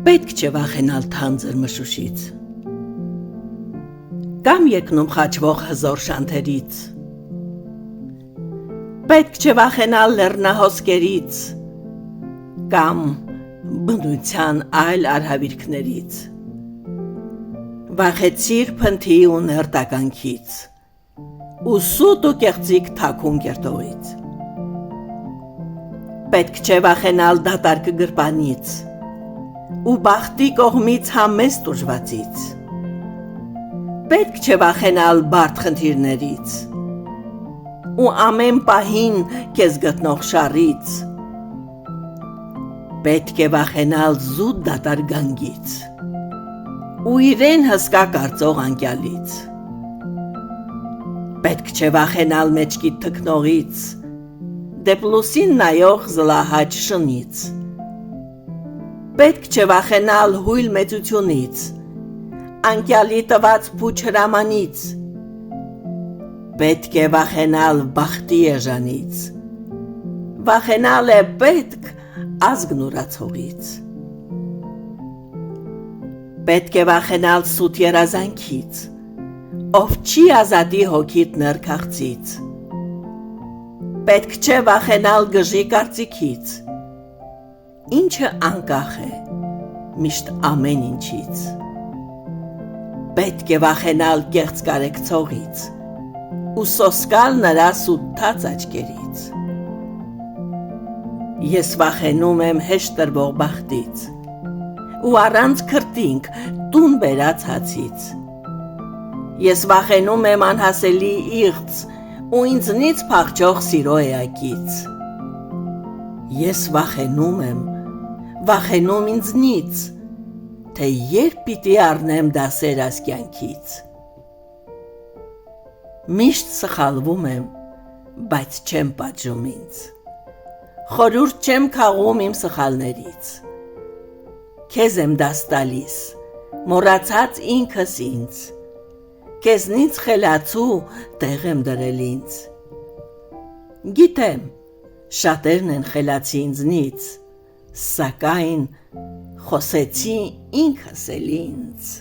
Պետք չէ վախենալ թանձր մշուշից, կամ եկնում խաչվող հզոր շանթերից, պետք չէ վախենալ լեռնահոսքերից, կամ բնության այլ արհավիրքներից, վախեցիր փնթի ու ներտականքից, ու սուտ ու կեղծիկ թաքուն կերտողից, պետք չէ վախենալ դատարկ գրպանից, ու բախտի կողմից համեստ ուժվածից, պետք չէ վախենալ բարդ խնդիրներից, ու ամեն պահին քեզ գտնող շառից, պետք է վախենալ զուտ դատարկ գանգից, ու իրեն հսկա կարծող անկյալից, պետք չէ վախենալ մեջքիդ թքնողից, դեպ լուսին նայող զլահաճ շնից, պետք չէ վախենալ հույլ մեծությունից, անկյալի տված փուչ հրամանից, պետք է վախենալ բախտի էժանից, վախենալ է պետք ազգն ուրացողից, պետք է վախենալ սուտ երազանքից, ով չի ազատի հոգիդ ներքաղցից, պետք չէ վախենալ գժի կարծիքից, ինչը անկախ է միշտ ամեն ինչից, պետք է վախենալ կեղծ կարեկցողից ու սոսկալ նրա սուտթած աչքերից, ես վախենում եմ հեշտ տրվող բախտից ու առանց քրտինք տուն բերած հացից, ես վախենում եմ անհասելի իղձ ու ինձնից փախչող սիրո էակից, ես վախենում ինձնից, թե երբ պիտի առնեմ դասեր այս կյանքից, միշտ սխալվում եմ, բայց չեմ պատժում ինձ, խորհուրդ չեմ քաղում իմ սխալներից, քեզ եմ դաս տալիս, մոռացած ինքս ինձ, քեզնից խելացու տեղ եմ դրել ինձ, գիտեմ, շատերն են խելացի ինձնից, սակայն խոսեցի ինքս էլ ինձ։